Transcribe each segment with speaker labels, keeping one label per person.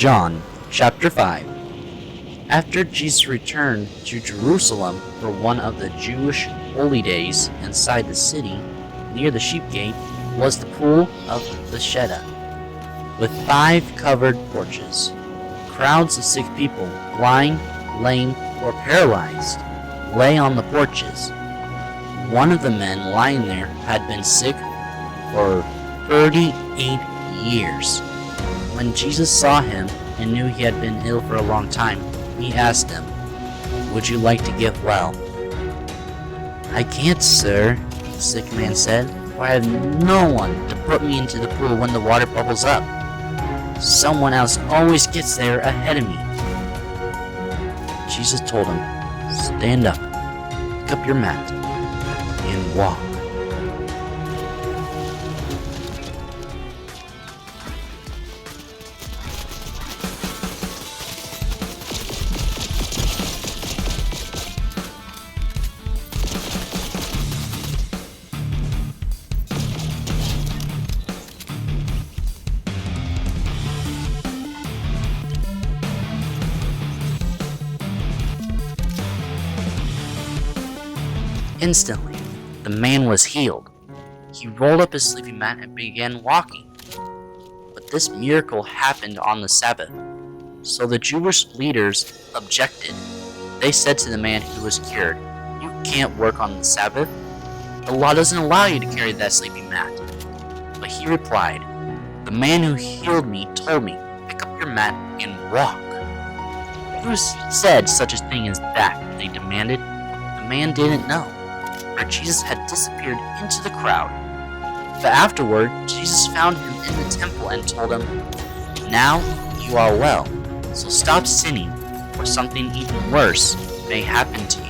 Speaker 1: John chapter 5. After Jesus returned to Jerusalem for one of the Jewish holy days, inside the city, near the sheep gate, was the pool of Bethesda, with 5 covered porches. Crowds of sick people, blind, lame, or paralyzed, lay on the porches. One of the men lying there had been sick for 38 years. When Jesus saw him and knew he had been ill for a long time, he asked him, "Would you like to get well?" "I can't, sir," the sick man said, "for I have no one to put me into the pool when the water bubbles up. Someone else always gets there ahead of me." Jesus told him, "Stand up, pick up your mat, and walk." Instantly, the man was healed. He rolled up his sleeping mat and began walking. But this miracle happened on the Sabbath, so the Jewish leaders objected. They said to the man who was cured, "You can't work on the Sabbath. The law doesn't allow you to carry that sleeping mat." But he replied, "The man who healed me told me, 'Pick up your mat and walk.'" "Who said such a thing as that?" they demanded. The man didn't know, for Jesus had disappeared into the crowd. But afterward, Jesus found him in the temple and told him, "Now you are well, so stop sinning, or something even worse may happen to you."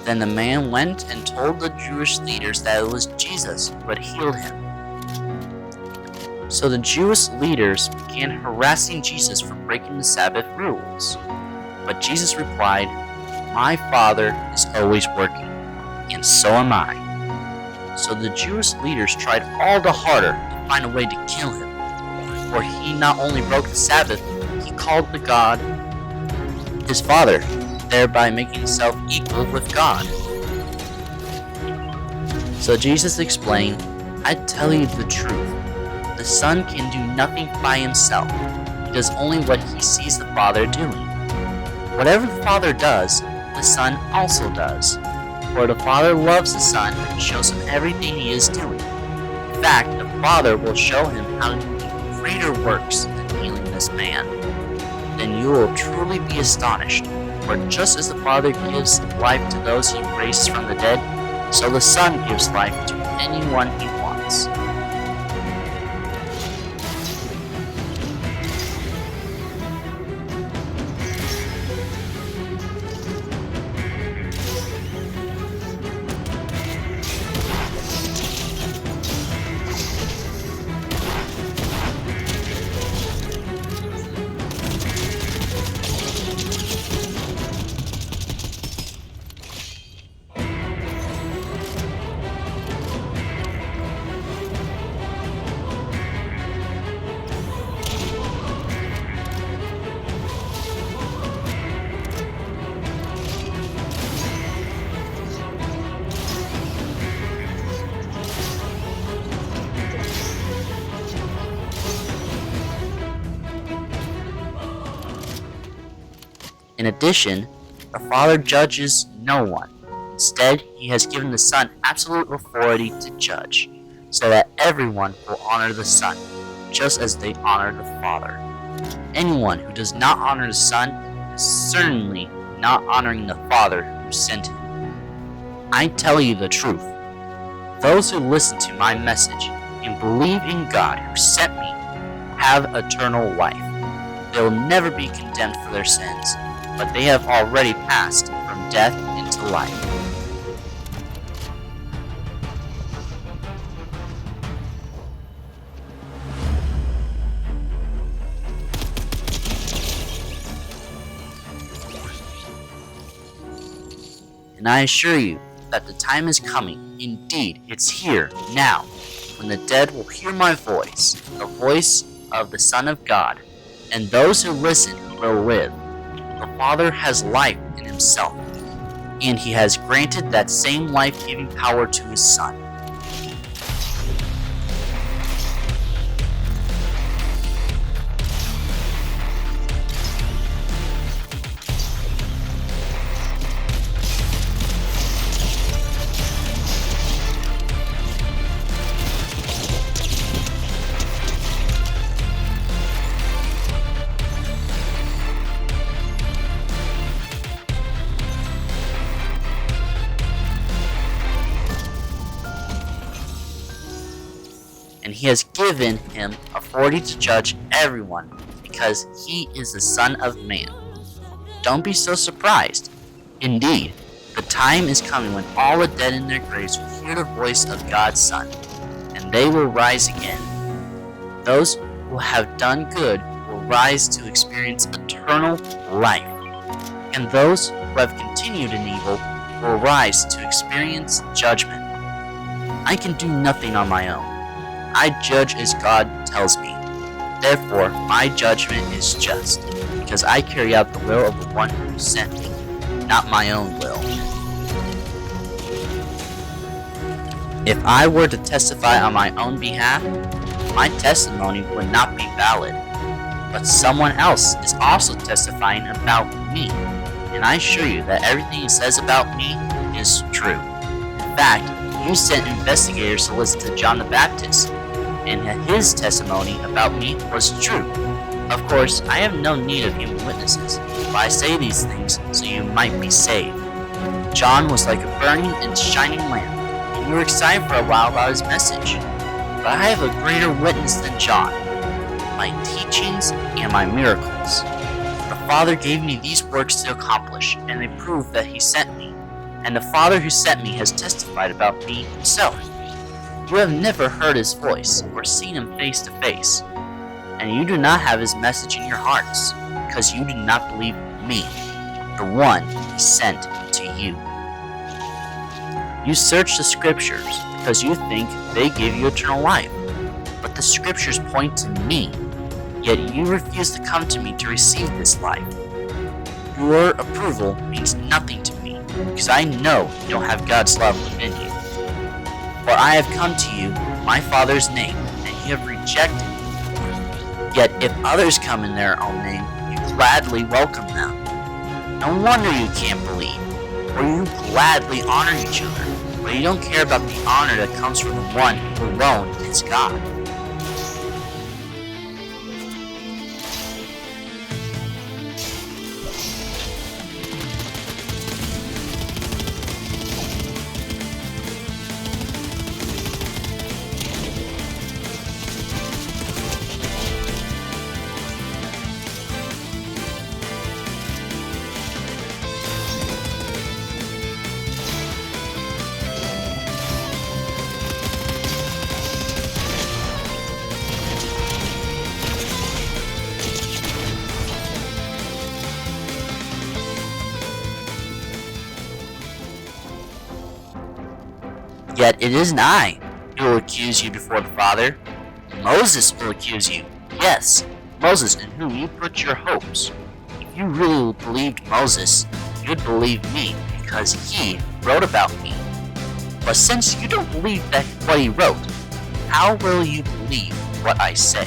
Speaker 1: Then the man went and told the Jewish leaders that it was Jesus who had healed him. So the Jewish leaders began harassing Jesus for breaking the Sabbath rules. But Jesus replied, "My Father is always working, and so am I." So the Jewish leaders tried all the harder to find a way to kill him, for he not only broke the Sabbath, he called the God his Father, thereby making himself equal with God. So Jesus explained, "I tell you the truth. The Son can do nothing by himself. He does only what he sees the Father doing. Whatever the Father does, the Son also does. For the Father loves the Son and shows him everything he is doing. In fact, the Father will show him how to do greater works than healing this man. Then you will truly be astonished. For just as the Father gives life to those he raises from the dead, so the Son gives life to anyone he wants." In addition, the Father judges no one. Instead, he has given the Son absolute authority to judge, so that everyone will honor the Son, just as they honor the Father. Anyone who does not honor the Son is certainly not honoring the Father who sent him. I tell you the truth. Those who listen to my message and believe in God who sent me have eternal life. They will never be condemned for their sins, but they have already passed from death into life. And I assure you that the time is coming, indeed, it's here, now, when the dead will hear my voice, the voice of the Son of God, and those who listen will live. The Father has life in himself, and he has granted that same life-giving power to his Son. And he has given him authority to judge everyone, because he is the Son of Man. Don't be so surprised. Indeed, the time is coming when all the dead in their graves will hear the voice of God's Son, and they will rise again. Those who have done good will rise to experience eternal life, and those who have continued in evil will rise to experience judgment. I can do nothing on my own. I judge as God tells me. Therefore, my judgment is just, because I carry out the will of the one who sent me, not my own will. If I were to testify on my own behalf, my testimony would not be valid. But someone else is also testifying about me, and I assure you that everything he says about me is true. In fact, you sent investigators to listen to John the Baptist, and his testimony about me was true. Of course, I have no need of human witnesses, but I say these things so you might be saved. John was like a burning and shining lamp, and you were excited for a while about his message. But I have a greater witness than John, my teachings and my miracles. The Father gave me these works to accomplish, and they prove that he sent me. And the Father who sent me has testified about me himself. You have never heard his voice or seen him face to face, and you do not have his message in your hearts, because you do not believe me, the one he sent to you. You search the scriptures because you think they give you eternal life, but the scriptures point to me, yet you refuse to come to me to receive this life. Your approval means nothing to me, because I know you don't have God's love within you. For I have come to you in my Father's name, and you have rejected me. Yet if others come in their own name, you gladly welcome them. No wonder you can't believe, for you gladly honor each other, but you don't care about the honor that comes from the one who alone is God. Yet it isn't I who will accuse you before the Father. Moses will accuse you. Yes, Moses, in whom you put your hopes. If you really believed Moses, you'd believe me, because he wrote about me. But since you don't believe that what he wrote, how will you believe what I say?